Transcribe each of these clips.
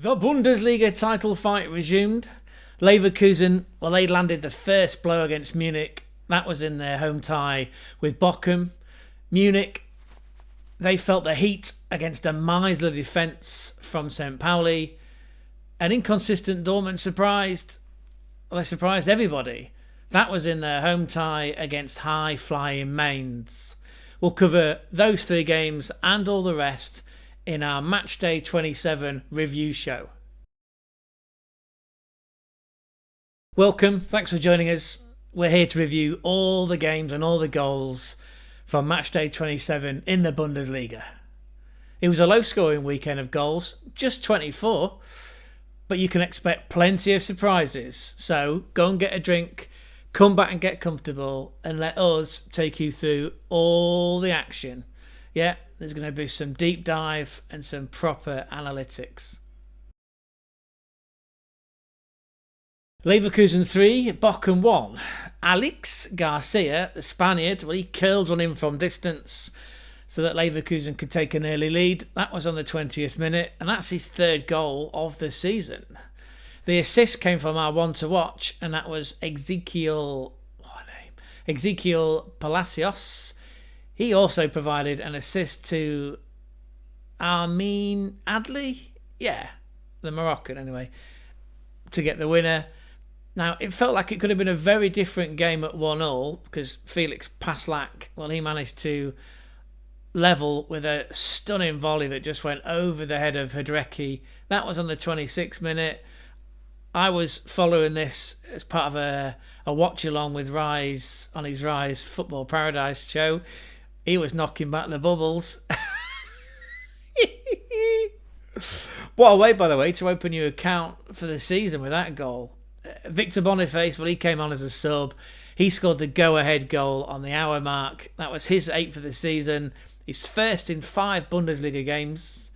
The Bundesliga title fight resumed. Leverkusen, well, they landed the first blow against Munich. That was in their home tie with Bochum. Munich, they felt the heat against a miserly defence from St. Pauli. An inconsistent Dortmund they surprised everybody. That was in their home tie against high-flying Mainz. We'll cover those three games and all the rest in our Matchday 27 review show. Welcome, thanks for joining us. We're here to review all the games and all the goals from Matchday 27 in the Bundesliga. It was a low-scoring weekend of goals, just 24, but you can expect plenty of surprises. So go and get a drink, come back and get comfortable, and let us take you through all the action. Yeah, there's going to be some deep dive and some proper analytics. Leverkusen 3, Bochum 1. Alex Garcia, the Spaniard, he curled one in from distance so that Leverkusen could take an early lead. That was on the 20th minute, and that's his third goal of the season. The assist came from our one to watch, and that was Ezekiel Palacios. He also provided an assist to Armin Adli, the Moroccan anyway, to get the winner. Now, it felt like it could have been a very different game at 1-1 because Felix Paslak, he managed to level with a stunning volley that just went over the head of Hidreki. That was on the 26th minute. I was following this as part of a watch-along with Rise on his Rise Football Paradise show. He was knocking back the bubbles. What a way, by the way, to open your account for the season with that goal. Victor Boniface, he came on as a sub. He scored the go-ahead goal on the hour mark. That was his 8th for the season. He's first in 5 Bundesliga games.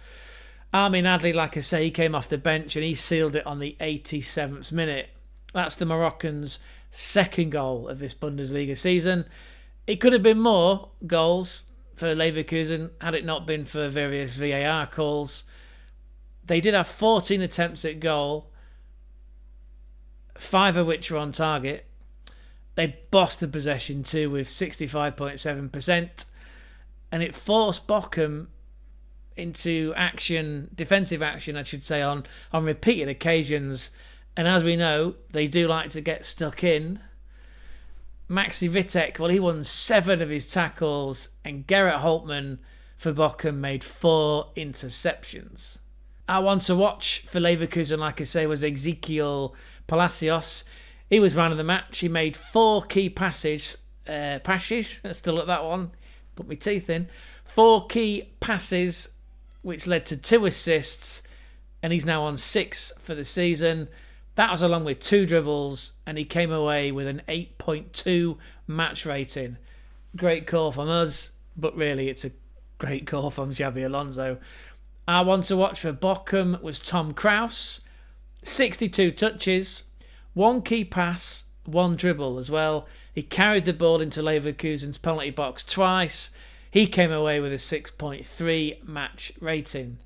Armin Adli, like I say, he came off the bench and he sealed it on the 87th minute. That's the Moroccan's second goal of this Bundesliga season. It could have been more goals for Leverkusen had it not been for various VAR calls. They did have 14 attempts at goal, 5 of which were on target. They bossed the possession too with 65.7%, and it forced Bochum into action, defensive action I should say, on repeated occasions. And as we know, they do like to get stuck in. Maxi Vitek, he won 7 of his tackles, and Gerrit Holtmann for Bochum made 4 interceptions. Our one to watch for Leverkusen, like I say, was Ezekiel Palacios. He was man of the match. He made 4 key passes. Still at that one. Put my teeth in. 4 key passes, which led to 2 assists, and he's now on 6 for the season. That was along with 2 dribbles, and he came away with an 8.2 match rating. Great call from us, but really it's a great call from Xabi Alonso. Our one to watch for Bochum was Tom Kraus. 62 touches, 1 key pass, 1 dribble as well. He carried the ball into Leverkusen's penalty box twice. He came away with a 6.3 match rating.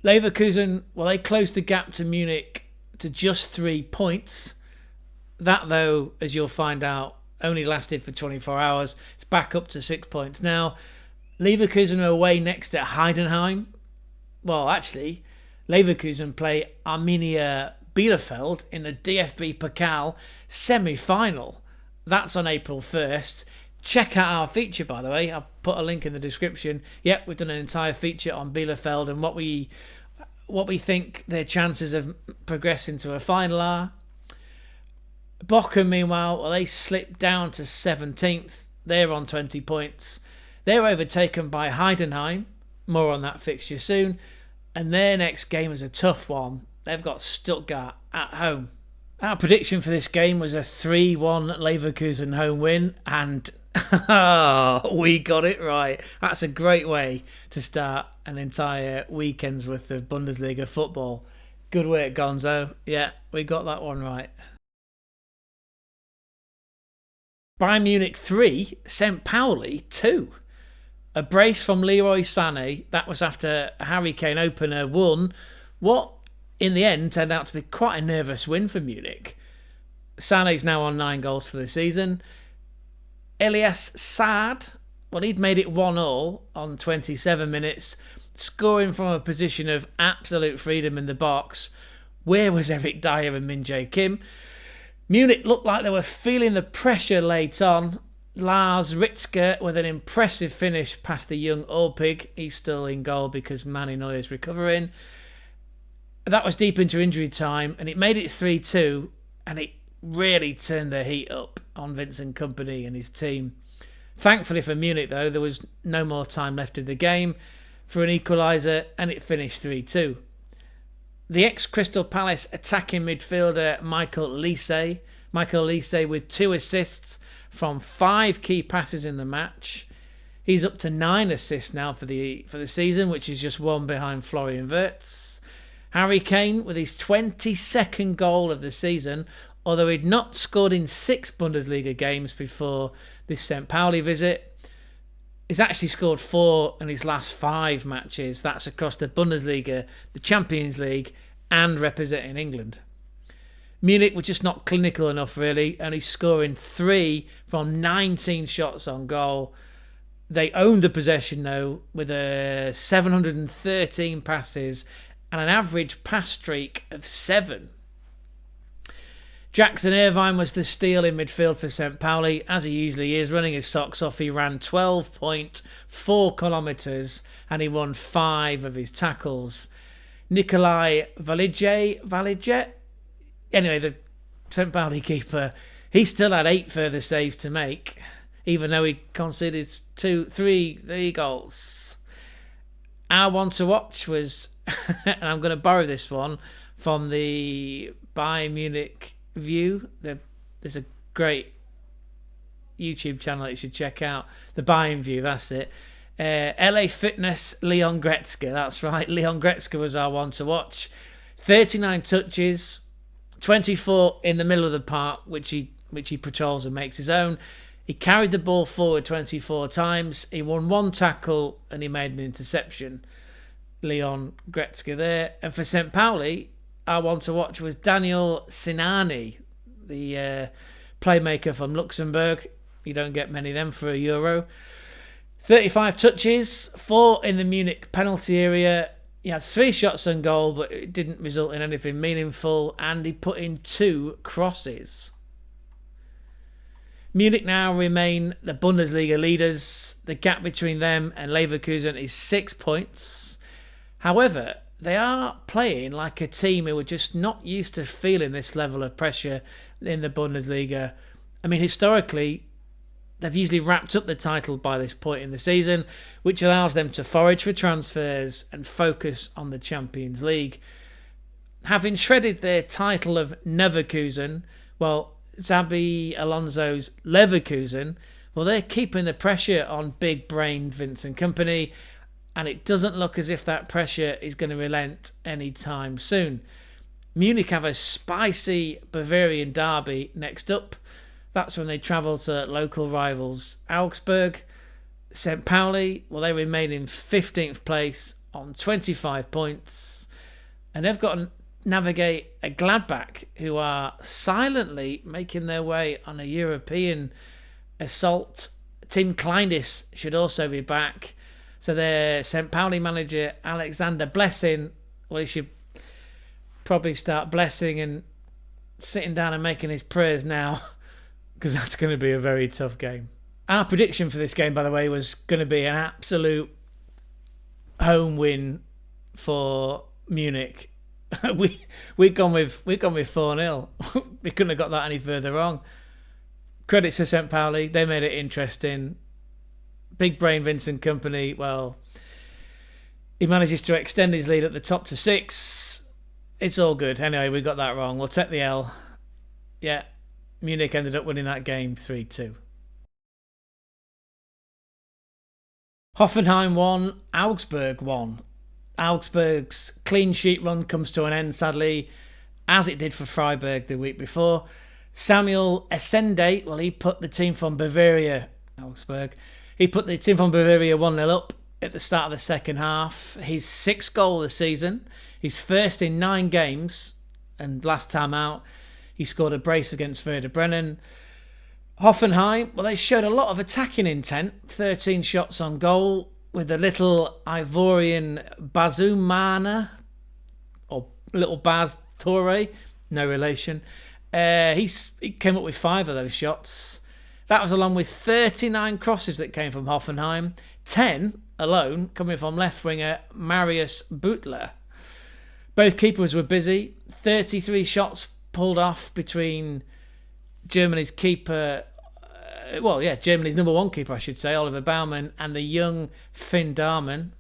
Leverkusen, they closed the gap to Munich to just 3 points. That, though, as you'll find out, only lasted for 24 hours. It's back up to 6 points now. Leverkusen are away next at Heidenheim. Well, actually, Leverkusen play Arminia Bielefeld in the DFB Pokal semi-final. That's on April 1st. Check out our feature, by the way. I'll put a link in the description. Yep, we've done an entire feature on Bielefeld and what we think their chances of progressing to a final are. Bochum, meanwhile, they slipped down to 17th. They're on 20 points. They're overtaken by Heidenheim. More on that fixture soon. And their next game is a tough one. They've got Stuttgart at home. Our prediction for this game was a 3-1 Leverkusen home win, and we got it right. That's a great way to start an entire weekend's worth of Bundesliga football. Good work, Gonzo. Yeah, we got that one right. Bayern Munich 3, St. Pauli 2. A brace from Leroy Sané. That was after a Harry Kane opener won What, in the end, turned out to be quite a nervous win for Munich. Sané's now on 9 goals for the season. Elias Saad, well, he'd made it 1-1 on 27 minutes, scoring from a position of absolute freedom in the box. Where was Eric Dyer and Min Jae Kim? Munich looked like they were feeling the pressure late on. Lars Ritzke with an impressive finish past the young Orpig. He's still in goal because Manny Neuer's recovering. That was deep into injury time, and it made it 3-2, and it really turned the heat up on Vincent Kompany and his team. Thankfully for Munich, though, there was no more time left in the game for an equaliser, and it finished 3-2. The ex-Crystal Palace attacking midfielder Michael Lise with 2 assists from 5 key passes in the match. He's up to 9 assists now for the season, which is just 1 behind Florian Wirtz. Harry Kane with his 22nd goal of the season, although he'd not scored in 6 Bundesliga games before this St. Pauli visit. He's actually scored 4 in his last 5 matches. That's across the Bundesliga, the Champions League, and representing England. Munich were just not clinical enough, really, only scoring 3 from 19 shots on goal. They owned the possession, though, with 713 passes and an average pass streak of 7. Jackson Irvine was the steal in midfield for St. Pauli, as he usually is, running his socks off. He ran 12.4 kilometres and he won 5 of his tackles. Nikolai Valige, anyway, the St. Pauli keeper, he still had 8 further saves to make, even though he conceded 3 goals. Our one to watch was, and I'm going to borrow this one from the Bayern Munich View. There's a great YouTube channel that you should check out. The Bayern View, that's it. LA Fitness, Leon Goretzka. That's right, Leon Goretzka was our one to watch. 39 touches, 24 in the middle of the park, which he patrols and makes his own. He carried the ball forward 24 times. He won 1 tackle and he made an interception. Leon Goretzka there. And for St. Pauli, our one to watch was Daniel Sinani, the playmaker from Luxembourg. You don't get many of them for a Euro. 35 touches, 4 in the Munich penalty area. He had 3 shots on goal, but it didn't result in anything meaningful, and he put in 2 crosses. Munich now remain the Bundesliga leaders. The gap between them and Leverkusen is 6 points. However, they are playing like a team who are just not used to feeling this level of pressure in the Bundesliga. I mean, historically, they've usually wrapped up the title by this point in the season, which allows them to forage for transfers and focus on the Champions League. Having shredded their title of Neverkusen, well, Xabi Alonso's Leverkusen, well, they're keeping the pressure on big-brained Vincent Kompany, and it doesn't look as if that pressure is going to relent anytime soon. Munich have a spicy Bavarian derby next up. That's when they travel to local rivals Augsburg. St. Pauli, well, they remain in 15th place on 25 points. And they've got to navigate a Gladbach, who are silently making their way on a European assault. Tim Kleindis should also be back. So their St. Pauli manager, Alexander Blessing, well, he should probably start blessing and sitting down and making his prayers now, because that's going to be a very tough game. Our prediction for this game, by the way, was going to be an absolute home win for Munich. We'd gone with 4-0. We couldn't have got that any further wrong. Credit to St. Pauli, they made it interesting. Big brain Vincent Kompany, well, he manages to extend his lead at the top to 6. It's all good. Anyway, we got that wrong. We'll take the L. Yeah, Munich ended up winning that game 3-2. Hoffenheim won, Augsburg won. Augsburg's clean sheet run comes to an end, sadly, as it did for Freiburg the week before. Samuel Essende, well, he put the team from Bavaria, Augsburg, he put the team from Bavaria 1-0 up at the start of the second half. His 6th goal of the season. He's first in 9 games, and last time out, he scored a brace against Werder Bremen. Hoffenheim, well, they showed a lot of attacking intent, 13 shots on goal, with the little Ivorian Bazumana, or little Baz Toure, no relation. He came up with 5 of those shots. That was along with 39 crosses that came from Hoffenheim, 10 alone coming from left winger Marius Butler. Both keepers were busy, 33 shots pulled off between Germany's keeper, Germany's number 1 keeper, I should say, Oliver Baumann, and the young Finn Darman.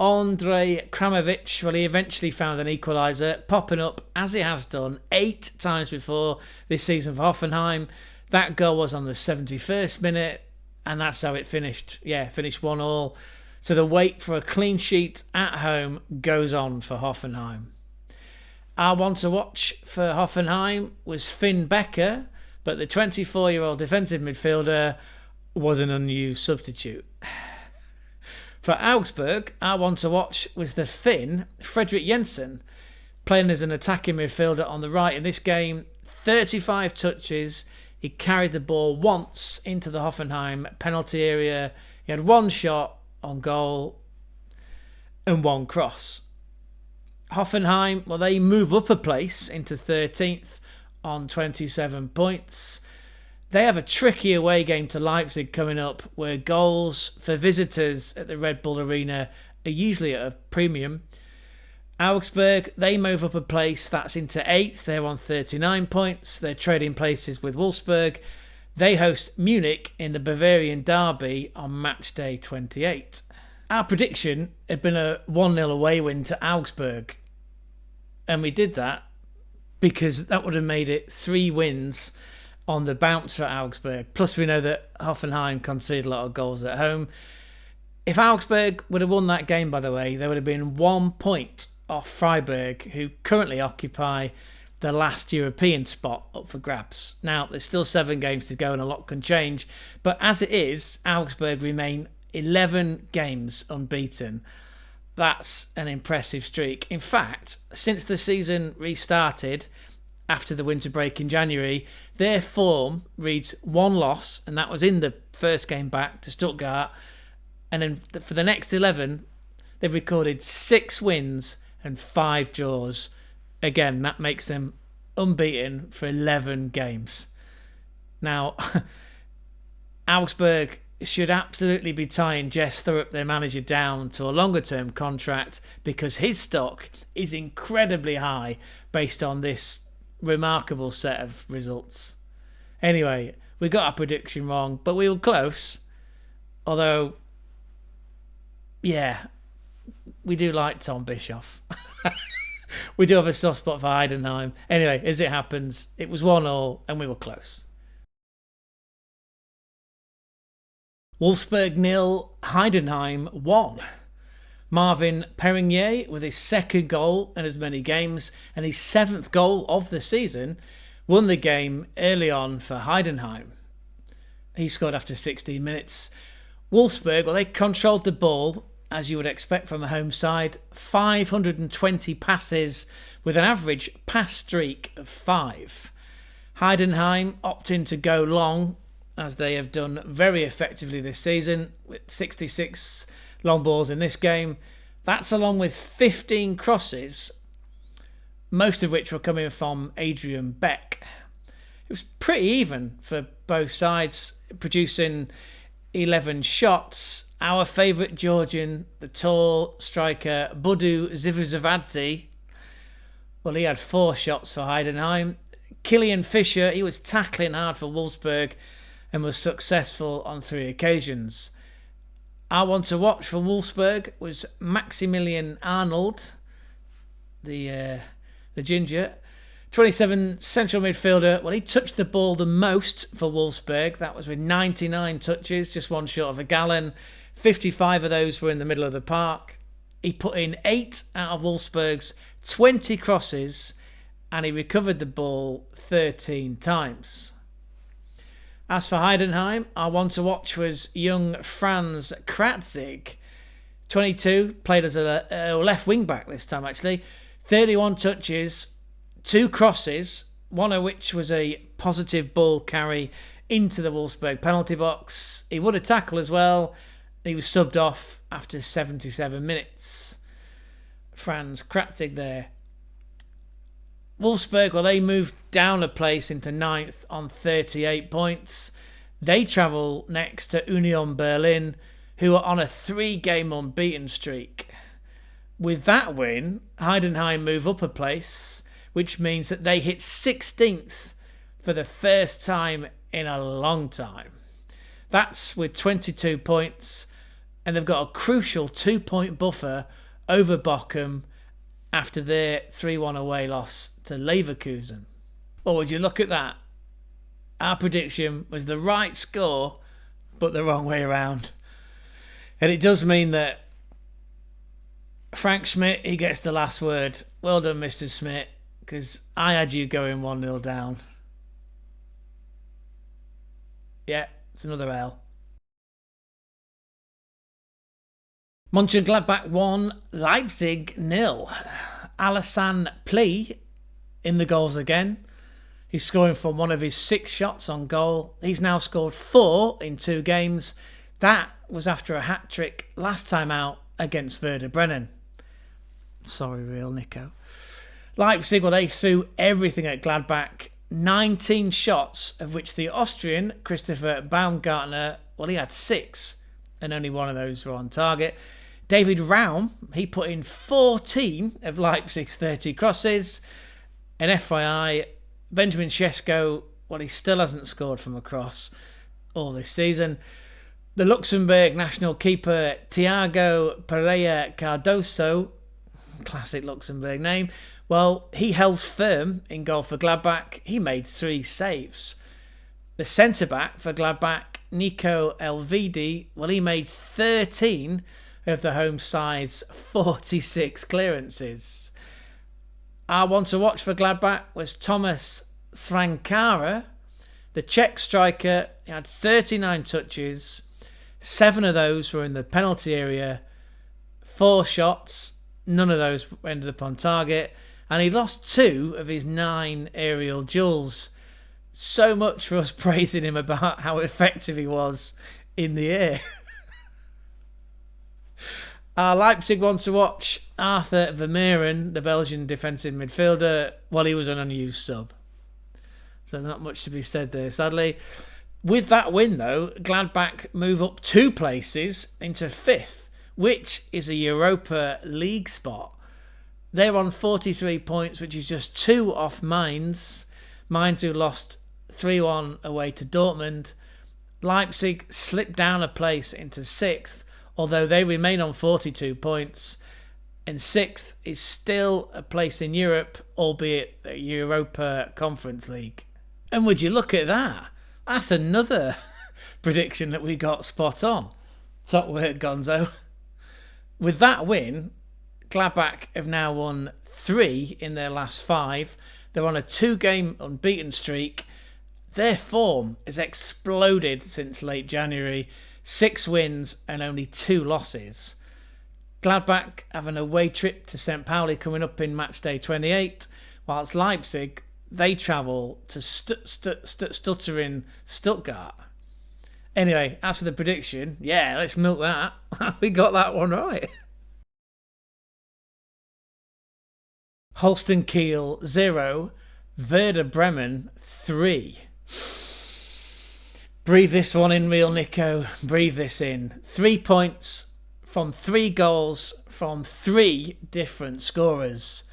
Andrei Kramovic, well, he eventually found an equaliser, popping up, as he has done 8 times before this season for Hoffenheim. That goal was on the 71st minute, and that's how it finished. Yeah, finished 1-1. So the wait for a clean sheet at home goes on for Hoffenheim. Our one to watch for Hoffenheim was Finn Becker, but the 24-year-old defensive midfielder was an unused substitute. For Augsburg, our one to watch was the Finn, Fredrik Jensen, playing as an attacking midfielder on the right in this game. 35 touches. He carried the ball once into the Hoffenheim penalty area. He had 1 shot on goal and 1 cross. Hoffenheim, well, they move up a place into 13th on 27 points. They have a tricky away game to Leipzig coming up, where goals for visitors at the Red Bull Arena are usually at a premium. Augsburg, they move up a place, that's into 8th. They're on 39 points. They're trading places with Wolfsburg. They host Munich in the Bavarian derby on match day 28. Our prediction had been a 1-0 away win to Augsburg. And we did that because that would have made it 3 wins on the bounce for Augsburg. Plus, we know that Hoffenheim conceded a lot of goals at home. If Augsburg would have won that game, by the way, they would have been 1 point off Freiburg, who currently occupy the last European spot up for grabs. Now, there's still 7 games to go and a lot can change. But as it is, Augsburg remain 11 games unbeaten. That's an impressive streak. In fact, since the season restarted after the winter break in January, their form reads 1 loss, and that was in the first game back to Stuttgart. And then for the next 11, they've recorded 6 wins and 5 draws. Again, that makes them unbeaten for 11 games. Now, Augsburg should absolutely be tying Jess Thurop, their manager, down to a longer-term contract, because his stock is incredibly high based on this remarkable set of results. Anyway, we got our prediction wrong, but we were close. Although, yeah, we do like Tom Bischoff. We do have a soft spot for Heidenheim. Anyway, as it happens, it was 1-1 and we were close. Wolfsburg 0, Heidenheim 1. Marvin Perignier with his 2nd goal in as many games and his 7th goal of the season won the game early on for Heidenheim. He scored after 16 minutes. Wolfsburg, well, they controlled the ball, as you would expect from a home side. 520 passes with an average pass streak of 5. Heidenheim opting to go long, as they have done very effectively this season, with 66 long balls in this game. That's along with 15 crosses, most of which were coming from Adrian Beck. It was pretty even for both sides, producing 11 shots. Our favourite Georgian, the tall striker Budu Zivizavadze, well, he had 4 shots for Heidenheim. Kilian Fischer, he was tackling hard for Wolfsburg and was successful on 3 occasions. Our one to watch for Wolfsburg was Maximilian Arnold, the ginger. 27 central midfielder. Well, he touched the ball the most for Wolfsburg. That was with 99 touches, just 1 short of a gallon. 55 of those were in the middle of the park. He put in 8 out of Wolfsburg's 20 crosses, and he recovered the ball 13 times. As for Heidenheim, our one to watch was young Franz Kratzig. 22, played as a left wing back this time actually. 31 touches, 2 crosses, one of which was a positive ball carry into the Wolfsburg penalty box. He won a tackle as well. He was subbed off after 77 minutes. Franz Kratzig there. Wolfsburg, well, they moved down a place into 9th on 38 points. They travel next to Union Berlin, who are on a 3-game unbeaten streak. With that win, Heidenheim move up a place, which means that they hit 16th for the first time in a long time. That's with 22 points, and they've got a crucial 2-point buffer over Bochum after their 3-1 away loss to Leverkusen. Well, would you look at that? Our prediction was the right score, but the wrong way around. And it does mean that Frank Schmidt, he gets the last word. Well done, Mr. Schmidt, because I had you going 1-0 down. Yeah, it's another L. Monchengladbach 1, Leipzig 0. Alassane Plie in the goals again. He's scoring from one of his 6 shots on goal. He's now scored 4 in 2 games. That was after a hat-trick last time out against Werder Bremen. Sorry, real Nico. Leipzig, well, they threw everything at Gladbach. 19 shots, of which the Austrian, Christopher Baumgartner, well, he had 6, and only one of those were on target. David Raum, he put in 14 of Leipzig's 30 crosses. And FYI, Benjamin Sesko, well, he still hasn't scored from a cross all this season. The Luxembourg national keeper, Thiago Pereira Cardoso, classic Luxembourg name, well, he held firm in goal for Gladbach. He made 3 saves. The centre-back for Gladbach, Nico Elvedi, well, he made 13 of the home side's 46 clearances. Our one to watch for Gladbach was Thomas Svankara, the Czech striker. He had 39 touches. 7 of those were in the penalty area. 4 shots. None of those ended up on target. And he lost 2 of his 9 aerial duels. So much for us praising him about how effective he was in the air. Our Leipzig one to watch, Arthur Vermeeren, the Belgian defensive midfielder. Well, he was an unused sub. So not much to be said there, sadly. With that win, though, Gladbach move up 2 places into 5th, which is a Europa League spot. They're on 43 points, which is just 2 off Mainz. Mainz, who lost 3-1 away to Dortmund. Leipzig slipped down a place into 6th, although they remain on 42 points. And 6th is still a place in Europe, albeit the Europa Conference League. And would you look at that? That's another prediction that we got spot on. Top work, Gonzo. With that win, Gladbach have now won 3 in their last 5. They're on a 2-game unbeaten streak. Their form has exploded since late January. 6 wins and only 2 losses. Gladbach have an away trip to St. Pauli coming up in match day 28, whilst Leipzig, they travel to stuttering Stuttgart. Anyway, as for the prediction, yeah, let's milk that. We got that one right. Holstein Kiel 0, Werder Bremen 3. Breathe this one in, real Nico. Breathe this in. 3 points from 3 goals from 3 different scorers.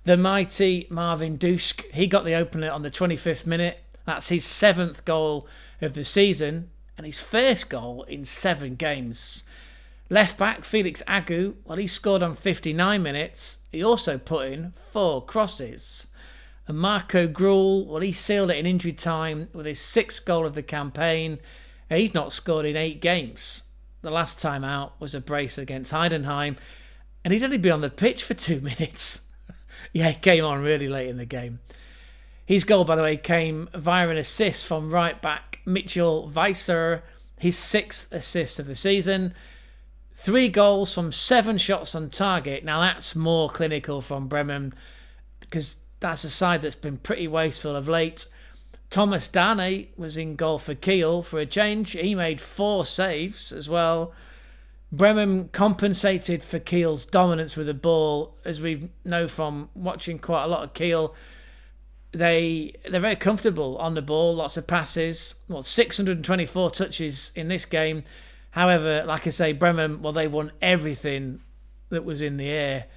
The mighty Marvin Dušk, he got the opener on the 25th minute. That's his 7th goal of the season and his first goal in 7 games. Left back Felix Agu, well, he scored on 59 minutes. He also put in 4 crosses. And Marco Gruel, well, he sealed it in injury time with his 6th goal of the campaign. He'd not scored in 8 games. The last time out was a brace against Heidenheim, and he'd only been on the pitch for 2 minutes. Yeah, he came on really late in the game. His goal, by the way, came via an assist from right back Mitchell Weiser, his 6th assist of the season. 3 goals from 7 shots on target. Now that's more clinical from Bremen, because that's a side that's been pretty wasteful of late. Thomas Dane was in goal for Kiel for a change. He made 4 saves as well. Bremen compensated for Kiel's dominance with the ball. As we know from watching quite a lot of Kiel, they're very comfortable on the ball, lots of passes. 624 touches in this game. However, like I say, Bremen, they won everything that was in the air.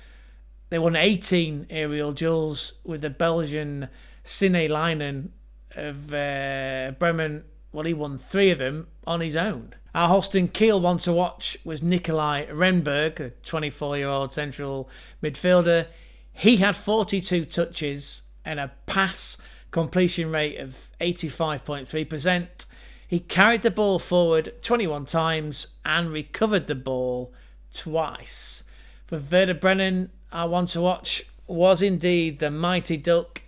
They won 18 aerial duels with the Belgian Sine Leinen of Bremen. He won 3 of them on his own. Our Holstein Kiel one to watch was Nikolai Renberg, a 24-year-old central midfielder. He had 42 touches and a pass completion rate of 85.3%. He carried the ball forward 21 times and recovered the ball twice. For Werder Bremen, our one to watch was indeed the mighty Duck,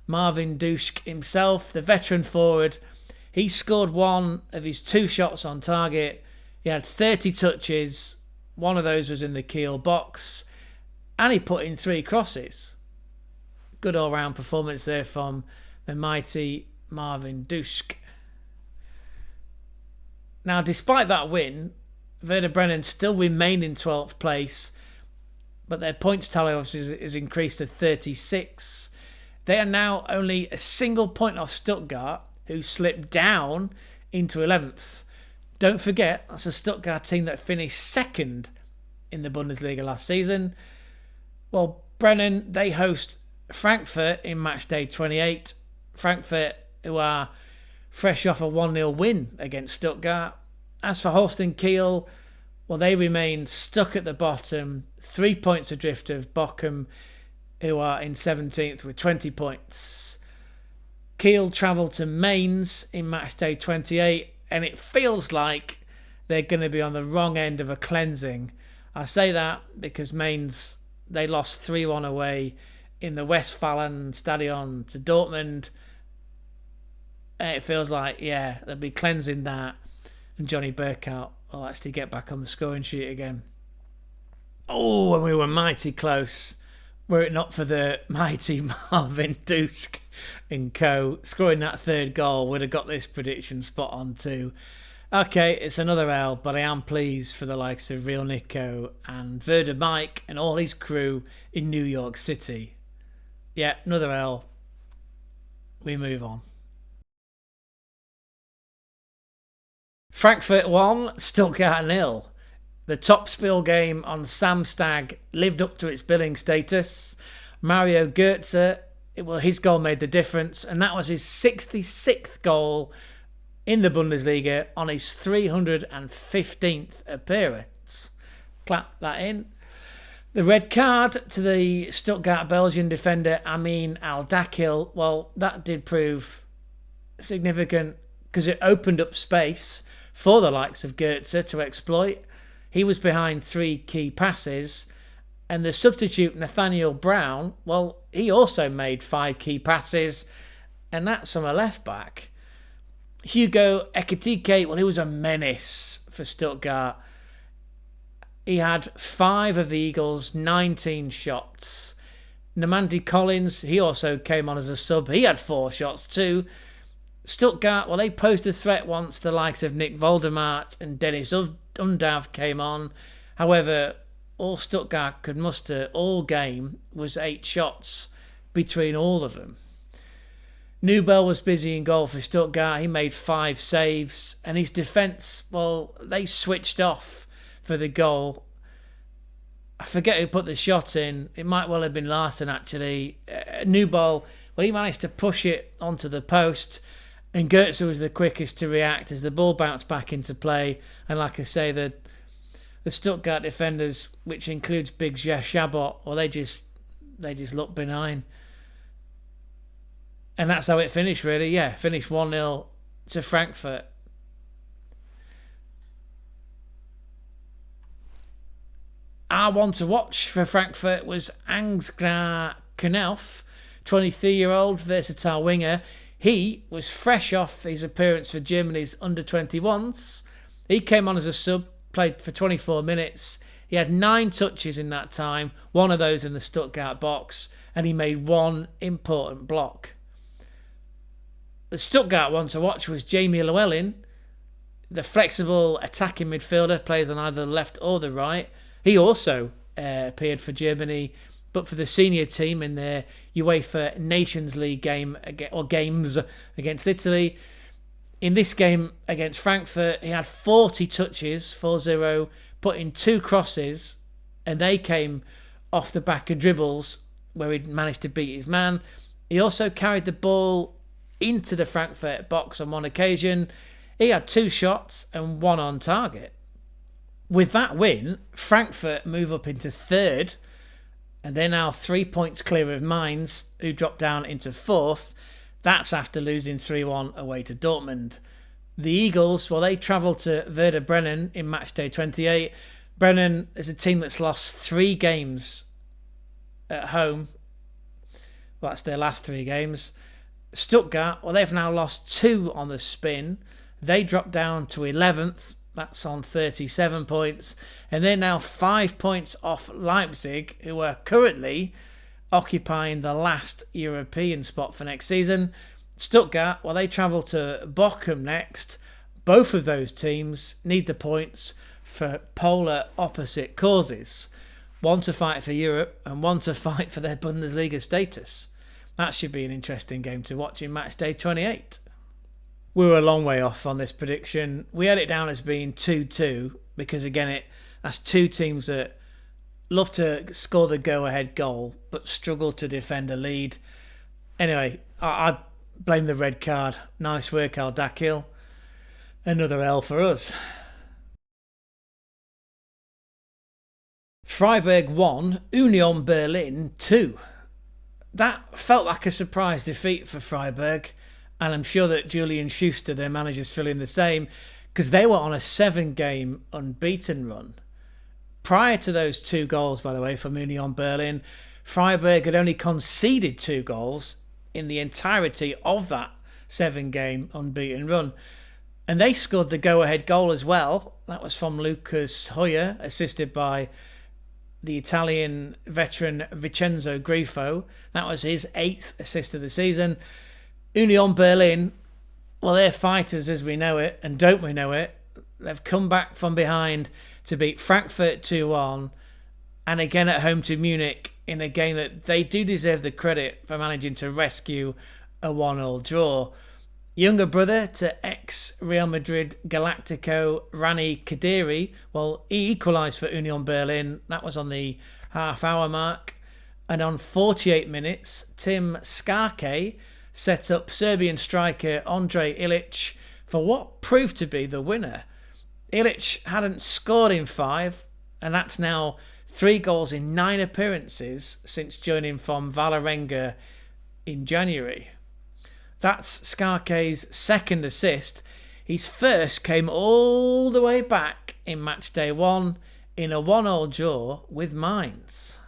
Marvin Duschk himself, the veteran forward. He scored 1 of his 2 shots on target. He had 30 touches. 1 of those was in the Kiel box. And he put in 3 crosses. Good all-round performance there from the mighty Marvin Duschk. Now, despite that win, Werder Bremen still remain in 12th place, but their points tally obviously is increased to 36. They are now only a single point off Stuttgart, who slipped down into 11th. Don't forget, that's a Stuttgart team that finished 2nd in the Bundesliga last season. Bremen, they host Frankfurt in match day 28. Frankfurt, who are fresh off a 1-0 win against Stuttgart. As for Holstein Kiel, they remain stuck at the bottom, 3 points adrift of Bochum, who are in 17th with 20 points. Kiel travel to Mainz in match day 28, and it feels like they're going to be on the wrong end of a cleansing. I say that because Mainz, they lost 3-1 away in the Westfalenstadion to Dortmund. And it feels like, they'll be cleansing that, and Johnny Burkout will actually get back on the scoring sheet again. And we were mighty close, were it not for the mighty Marvin Duschk and co. Scoring that 3rd goal would have got this prediction spot on too. Okay, it's another L, but I am pleased for the likes of Real Nico and Werder Mike and all his crew in New York City. Yeah, another L. We move on. Frankfurt 1, Stuttgart 0. The top-spiel game on Samstag lived up to its billing status. Mario Götze, his goal made the difference, and that was his 66th goal in the Bundesliga on his 315th appearance. Clap that in. The red card to the Stuttgart Belgian defender Amin Al-Dakil, that did prove significant because it opened up space for the likes of Götze to exploit. He was behind 3 key passes, and the substitute Nathaniel Brown, he also made 5 key passes, and that's from a left-back. Hugo Ekitike, he was a menace for Stuttgart. He had 5 of the Eagles' 19 shots. Namandi Collins, he also came on as a sub. He had 4 shots too. Stuttgart, they posed a threat once the likes of Nick Voldemart and Dennis Undav came on. However, all Stuttgart could muster all game was 8 shots between all of them. Nubel was busy in goal for Stuttgart. He made 5 saves, and his defence, they switched off for the goal. I forget who put the shot in. It might well have been Larson, actually. Nubel, he managed to push it onto the post, and Götze was the quickest to react as the ball bounced back into play. And like I say, the Stuttgart defenders, which includes Big Shabot, they just looked benign. And that's how it finished, really. Yeah, finished 1-0 to Frankfurt. Our one to watch for Frankfurt was Ansgar Knauf, 23-year-old versatile winger. He was fresh off his appearance for Germany's under-21s. He came on as a sub played for 24 minutes. He had 9 touches in that time, one of those in the Stuttgart box, and he made one important block. The Stuttgart one to watch was Jamie Llewellyn, the flexible attacking midfielder, plays on either the left or the right. He also appeared for Germany, but for the senior team in their UEFA Nations League games against Italy. In this game against Frankfurt, he had 40 touches, 4-0, put in 2 crosses, and they came off the back of dribbles where he'd managed to beat his man. He also carried the ball into the Frankfurt box on one occasion. He had 2 shots and 1 on target. With that win, Frankfurt move up into 3rd, and they're now 3 points clear of Mainz, who dropped down into 4th. That's after losing 3-1 away to Dortmund. The Eagles, well, they travelled to Werder Bremen in matchday 28. Bremen is a team that's lost 3 games at home. Well, that's their last 3 games. Stuttgart, well, they've now lost 2 on the spin. They dropped down to 11th. That's on 37 points. And they're now 5 points off Leipzig, who are currently occupying the last European spot for next season. Stuttgart, well, they travel to Bochum next. Both of those teams need the points for polar opposite causes. One to fight for Europe and one to fight for their Bundesliga status. That should be an interesting game to watch in match day 28. We were a long way off on this prediction. We had it down as being 2-2 because, again, that's 2 teams that love to score the go-ahead goal but struggle to defend a lead. Anyway, I blame the red card. Nice work, Al-Dakil. Another L for us. Freiburg 1, Union Berlin 2. That felt like a surprise defeat for Freiburg, and I'm sure that Julian Schuster, their manager, is feeling the same, because they were on a 7-game unbeaten run. Prior to those 2 goals, by the way, from Union Berlin, Freiburg had only conceded 2 goals in the entirety of that 7-game unbeaten run. And they scored the go-ahead goal as well. That was from Lucas Hoyer, assisted by the Italian veteran Vincenzo Grifo. That was his 8th assist of the season. Union Berlin, well, they're fighters as we know it, and don't we know it. They've come back from behind to beat Frankfurt 2-1, and again at home to Munich in a game that they do deserve the credit for managing to rescue a 1-1 draw. Younger brother to ex-Real Madrid Galactico Rani Kadiri, well, he equalised for Union Berlin. That was on the half-hour mark. And on 48 minutes, Tim Skarke set up Serbian striker Andre Ilic for what proved to be the winner. Ilic hadn't scored in 5, and that's now 3 goals in 9 appearances since joining from Vålerenga in January. That's Skarke's 2nd assist. His first came all the way back in match day 1 in a 1-1 draw with Mainz.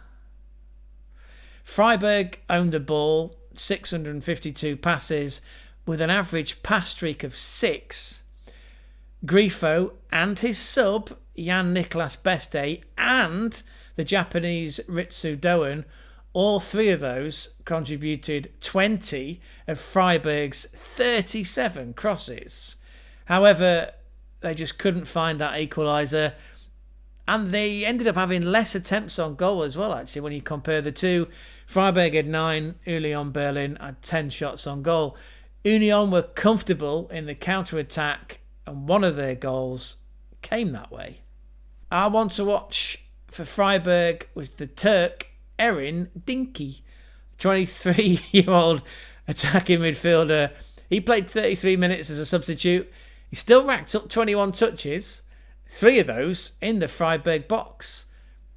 Freiburg owned the ball, 652 passes, with an average pass streak of 6. Grifo and his sub, Jan Niklas Beste, and the Japanese Ritsu Doan, all 3 of those contributed 20 of Freiburg's 37 crosses. However, they just couldn't find that equaliser, and they ended up having less attempts on goal as well, actually, when you compare the two. Freiburg had 9, Union Berlin had 10 shots on goal. Union were comfortable in the counter-attack, and one of their goals came that way. Our one to watch for Freiburg was the Turk Erin Dinky, 23-year-old attacking midfielder. He played 33 minutes as a substitute. He still racked up 21 touches, 3 of those in the Freiburg box.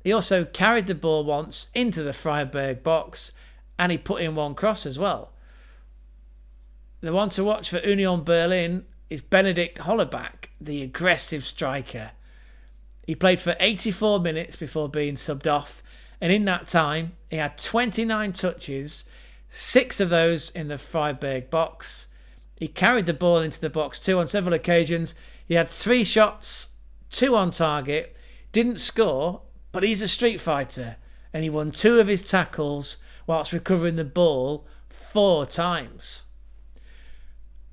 He also carried the ball once into the Freiburg box, and he put in 1 cross as well. The one to watch for Union Berlin is Benedikt Hollerbach, the aggressive striker. He played for 84 minutes before being subbed off, and in that time, he had 29 touches, 6 of those in the Freiburg box. He carried the ball into the box too on several occasions. He had 3 shots, 2 on target, didn't score, but he's a street fighter. And he won 2 of his tackles whilst recovering the ball 4 times.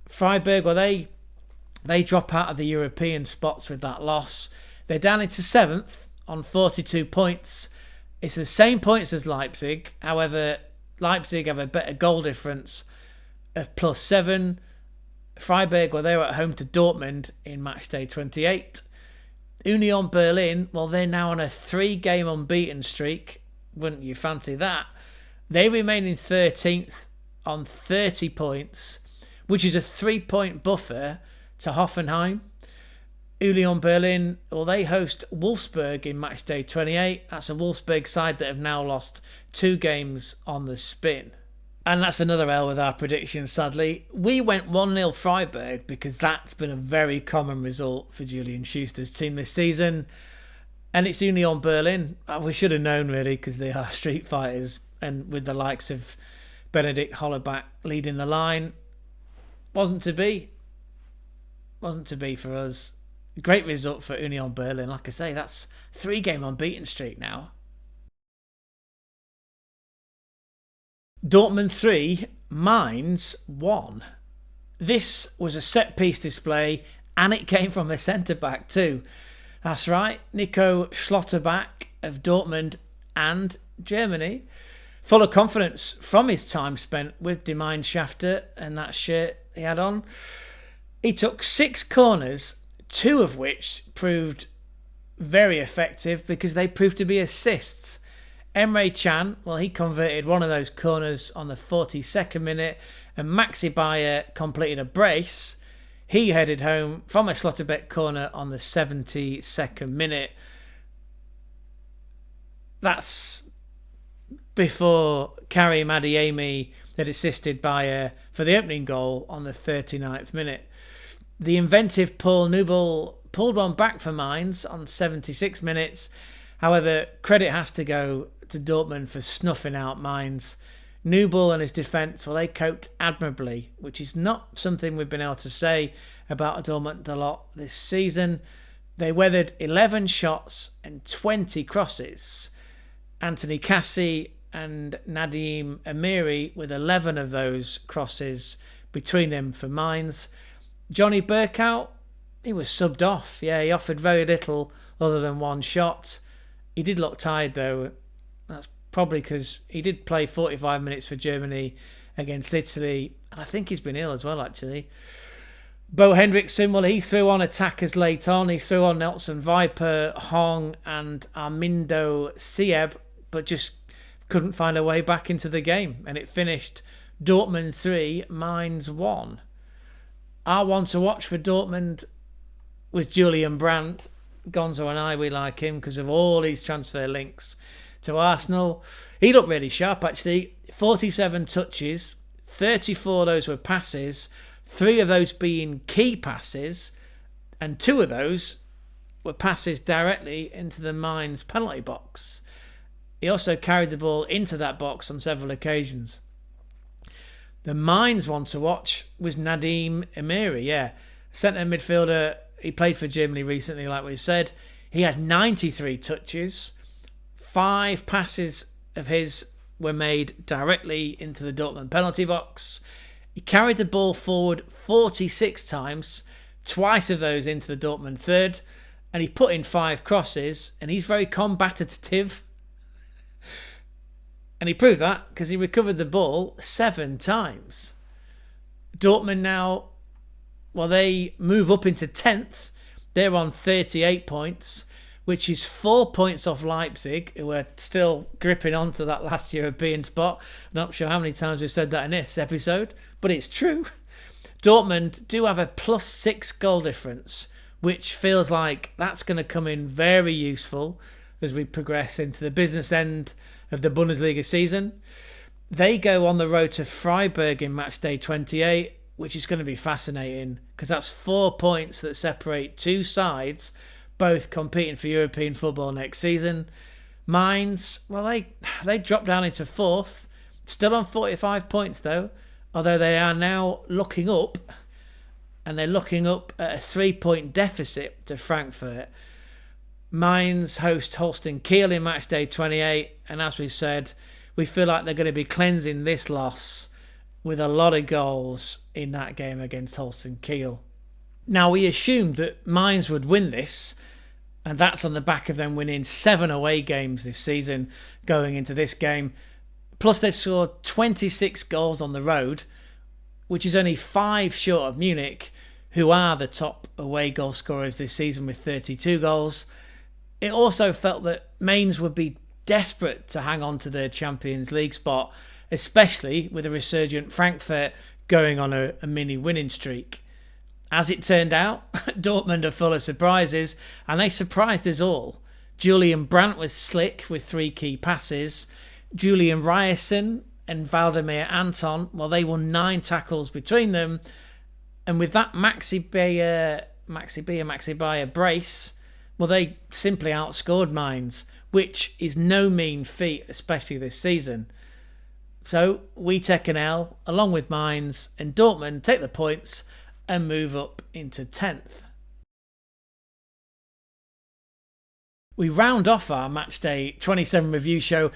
Freiburg, well, they drop out of the European spots with that loss. They're down into 7th on 42 points. It's the same points as Leipzig. However, Leipzig have a better goal difference of +7. Freiburg, well, they were at home to Dortmund in match day 28. Union Berlin, well, they're now on a 3-game unbeaten streak. Wouldn't you fancy that? They remain in 13th on 30 points, which is a 3-point buffer to Hoffenheim. Union Berlin, well, they host Wolfsburg in match day 28. That's a Wolfsburg side that have now lost 2 games on the spin. And that's another L with our predictions, sadly. We went 1-0 Freiburg because that's been a very common result for Julian Schuster's team this season. And it's Union Berlin. We should have known, really, because they are street fighters. And with the likes of Benedikt Hollerbach leading the line, wasn't to be. Wasn't to be for us. Great result for Union Berlin. Like I say, that's 3-game unbeaten streak now. Dortmund 3, Mainz 1. This was a set-piece display, and it came from a centre-back too. That's right, Nico Schlotterbeck of Dortmund and Germany. Full of confidence from his time spent with Die Mannschafter and that shirt he had on. He took 6 corners, 2 of which proved very effective because they proved to be assists. Emre Can, well, he converted one of those corners on the 42nd minute, and Maxi Bayer completed a brace. He headed home from a Schlotterbeck corner on the 72nd minute. That's before Karim Adeyemi had assisted Bayer for the opening goal on the 39th minute. The inventive Paul Nubel pulled one back for Mainz on 76 minutes. However, credit has to go to Dortmund for snuffing out Mainz. Nubel and his defence, well, they coped admirably, which is not something we've been able to say about Dortmund a lot this season. They weathered 11 shots and 20 crosses. Anthony Cassie and Nadim Amiri with 11 of those crosses between them for Mainz. Johnny Burkout, he was subbed off. Yeah, he offered very little other than 1 shot. He did look tired though. That's probably because he did play 45 minutes for Germany against Italy. And I think he's been ill as well, actually. Bo Hendrickson, well, he threw on attackers late on. He threw on Nelson Viper, Hong and Armindo Sieb, but just couldn't find a way back into the game. And it finished Dortmund 3, Mainz 1. Our one to watch for Dortmund was Julian Brandt. Gonzo and I, we like him because of all his transfer links to Arsenal. He looked really sharp, actually. 47 touches, 34 of those were passes, 3 of those being key passes, and 2 of those were passes directly into the Mainz penalty box. He also carried the ball into that box on several occasions. The Mainz one to watch was Nadim Amiri, yeah. Centre midfielder, he played for Germany recently, like we said. He had 93 touches. 5 passes of his were made directly into the Dortmund penalty box. He carried the ball forward 46 times, twice of those into the Dortmund third, and he put in 5 crosses, and he's very combative. And he proved that because he recovered the ball 7 times. Dortmund now, well, they move up into 10th. They're on 38 points, which is 4 points off Leipzig, who are still gripping onto that last European spot. Not sure how many times we've said that in this episode, but it's true. Dortmund do have a +6 goal difference, which feels like that's going to come in very useful as we progress into the business end of the Bundesliga season. They go on the road to Freiburg in match day 28, which is going to be fascinating because that's 4 points that separate 2 sides, both competing for European football next season. Mainz, well, they dropped down into 4th, still on 45 points though, although they are now looking up and they're looking up at a 3-point deficit to Frankfurt. Mainz host Holstein Kiel in match day 28, and as we said, we feel like they're going to be cleansing this loss with a lot of goals in that game against Holstein Kiel. Now, we assumed that Mainz would win this, and that's on the back of them winning 7 away games this season going into this game. Plus, they've scored 26 goals on the road, which is only 5 short of Munich, who are the top away goal scorers this season with 32 goals. It also felt that Mainz would be desperate to hang on to their Champions League spot, especially with a resurgent Frankfurt going on a mini winning streak. As it turned out, Dortmund are full of surprises, and they surprised us all. Julian Brandt was slick with 3 key passes. Julian Ryerson and Valdemir Anton, well, they won 9 tackles between them. And with that Maxi Bayer brace, well, they simply outscored Mainz, which is no mean feat, especially this season. So we take an L along with Mainz, and Dortmund take the points and move up into 10th. We round off our Matchday 27 review show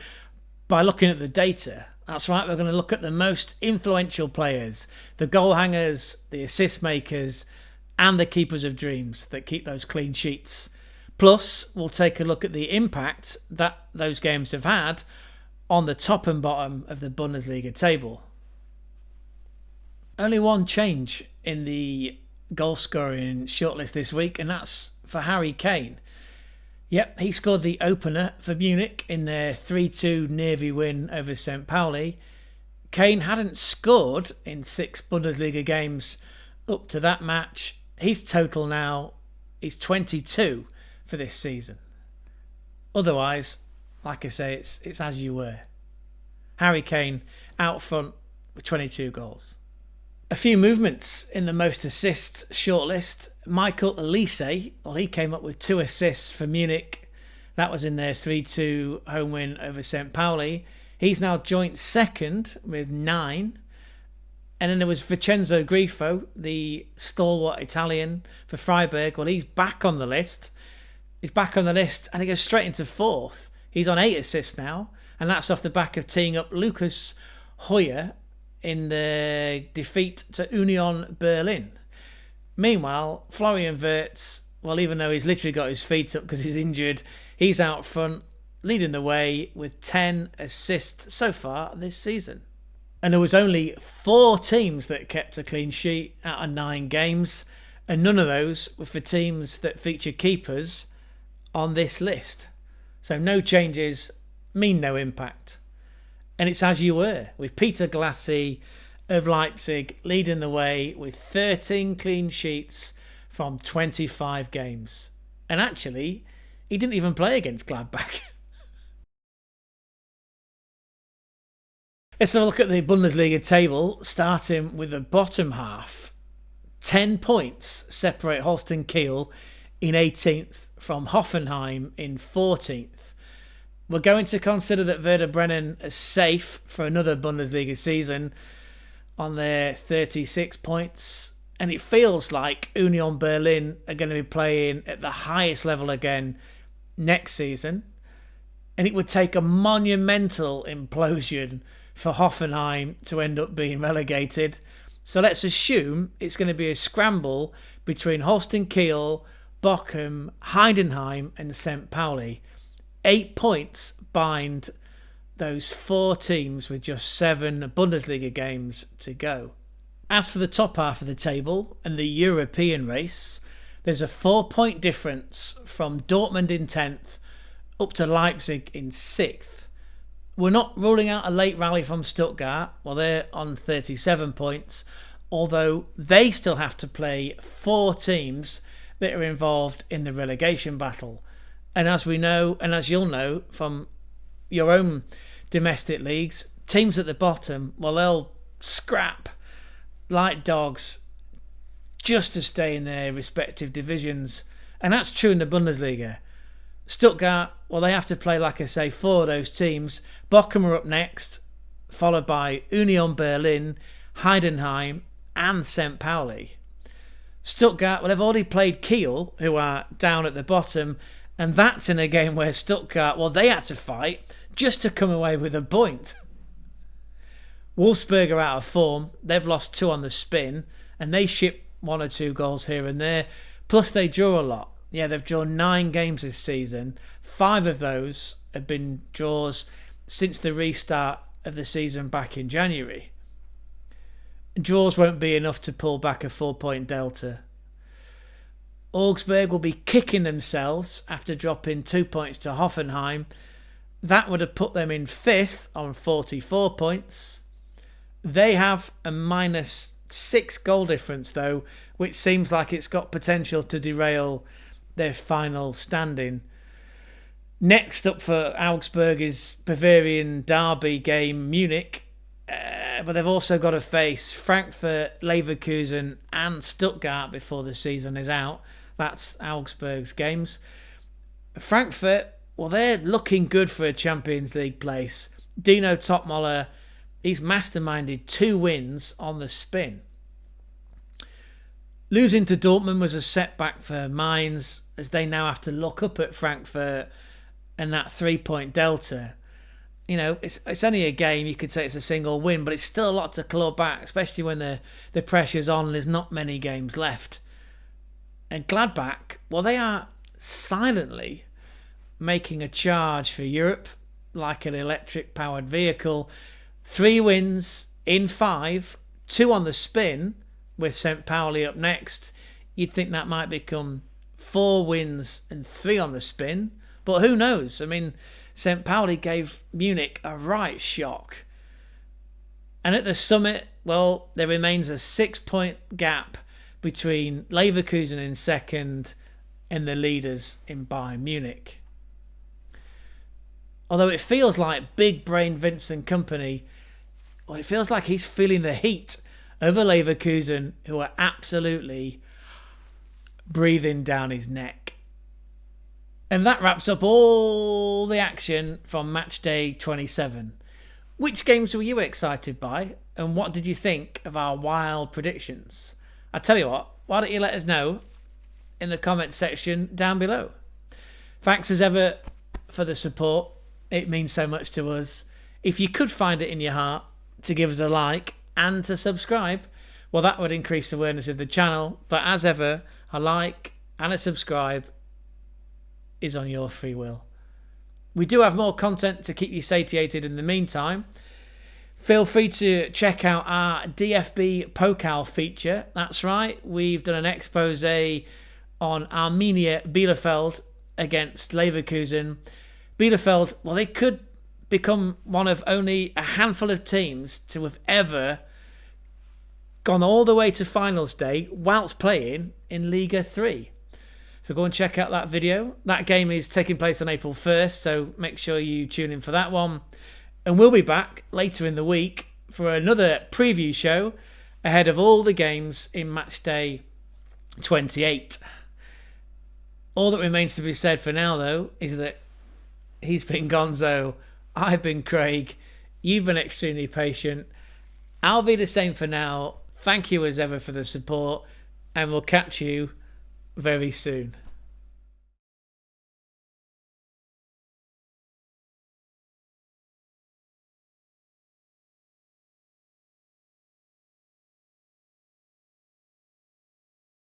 by looking at the data. That's right, we're going to look at the most influential players, the goal hangers, the assist makers, and the keepers of dreams that keep those clean sheets. Plus, we'll take a look at the impact that those games have had on the top and bottom of the Bundesliga table. Only one change in the goal scoring shortlist this week, and that's for Harry Kane. Yep, he scored the opener for Munich in their 3-2 Navy win over St. Pauli. Kane hadn't scored in 6 Bundesliga games up to that match. His total now is 22 for this season. Otherwise, like I say, it's as you were. Harry Kane out front with 22 goals. A few movements in the most assists shortlist. Michael Elise, well, he came up with 2 assists for Munich. That was in their 3-2 home win over St. Pauli. He's now joint second with 9. And then there was Vincenzo Grifo, the stalwart Italian for Freiburg. Well, he's back on the list. He's back on the list and he goes straight into 4th. He's on 8 assists now. And that's off the back of teeing up Lucas Hoyer in the defeat to Union Berlin. Meanwhile, Florian Wirtz, well, even though he's literally got his feet up because he's injured, he's out front, leading the way with 10 assists so far this season. And there was only 4 teams that kept a clean sheet out of 9 games, and none of those were for teams that feature keepers on this list. So no changes mean no impact. And it's as you were, with Peter Glassie of Leipzig leading the way with 13 clean sheets from 25 games. And actually, he didn't even play against Gladbach. Let's have a look at the Bundesliga table, starting with the bottom half. 10 points separate Holstein Kiel in 18th from Hoffenheim in 14th. We're going to consider that Werder Bremen is safe for another Bundesliga season on their 36 points. And it feels like Union Berlin are going to be playing at the highest level again next season. And it would take a monumental implosion for Hoffenheim to end up being relegated. So let's assume it's going to be a scramble between Holstein Kiel, Bochum, Heidenheim and St. Pauli. 8 points bind those 4 teams with just 7 Bundesliga games to go. As for the top half of the table and the European race, there's a 4-point difference from Dortmund in 10th up to Leipzig in 6th. We're not ruling out a late rally from Stuttgart, well, they're on 37 points, although they still have to play 4 teams that are involved in the relegation battle. And as we know, and as you'll know from your own domestic leagues, teams at the bottom, well, they'll scrap like dogs just to stay in their respective divisions. And that's true in the Bundesliga. Stuttgart, well, they have to play, like I say, 4 of those teams. Bochum are up next, followed by Union Berlin, Heidenheim and St. Pauli. Stuttgart, well, they've already played Kiel, who are down at the bottom, and that's in a game where Stuttgart, well, they had to fight just to come away with a point. Wolfsburg are out of form. They've lost 2 on the spin, and they ship 1 or 2 goals here and there. Plus, they draw a lot. Yeah, they've drawn 9 games this season. 5 of those have been draws since the restart of the season back in January. Draws won't be enough to pull back a 4-point delta. Augsburg will be kicking themselves after dropping 2 points to Hoffenheim. That would have put them in 5th on 44 points. They have a -6 goal difference though, which seems like it's got potential to derail their final standing. Next up for Augsburg is Bavarian derby game Munich, but they've also got to face Frankfurt, Leverkusen and Stuttgart before the season is out. That's Augsburg's games. Frankfurt, well, they're looking good for a Champions League place. Dino Topmoller, he's masterminded 2 wins on the spin. Losing to Dortmund was a setback for Mainz, as they now have to look up at Frankfurt and that 3-point delta. You know, it's only a game, you could say it's a single win, but it's still a lot to claw back, especially when the pressure's on and there's not many games left. And Gladbach, well, they are silently making a charge for Europe like an electric-powered vehicle. 3 wins in 5, 2 on the spin, with St. Pauli up next. You'd think that might become 4 wins and 3 on the spin, but who knows? I mean, St. Pauli gave Munich a right shock. And at the summit, well, there remains a 6-point gap between Leverkusen in second and the leaders in Bayern Munich. Although it feels like big brain Vincent Kompany, well, it feels like he's feeling the heat over Leverkusen, who are absolutely breathing down his neck. And that wraps up all the action from match day 27. Which games were you excited by, and what did you think of our wild predictions? I tell you what, why don't you let us know in the comment section down below. Thanks as ever for the support. It means so much to us. If you could find it in your heart to give us a like and to subscribe, well, that would increase awareness of the channel. But as ever, a like and a subscribe is on your free will. We do have more content to keep you satiated in the meantime. Feel free to check out our DFB Pokal feature. That's right, we've done an expose on Arminia Bielefeld against Leverkusen. Bielefeld, well, they could become one of only a handful of teams to have ever gone all the way to finals day whilst playing in Liga 3. So go and check out that video. That game is taking place on April 1st, so make sure you tune in for that one. And we'll be back later in the week for another preview show ahead of all the games in match day 28. All that remains to be said for now, though, is that he's been Gonzo, I've been Craig, you've been extremely patient. I'll be the same for now. Thank you as ever for the support, and we'll catch you very soon.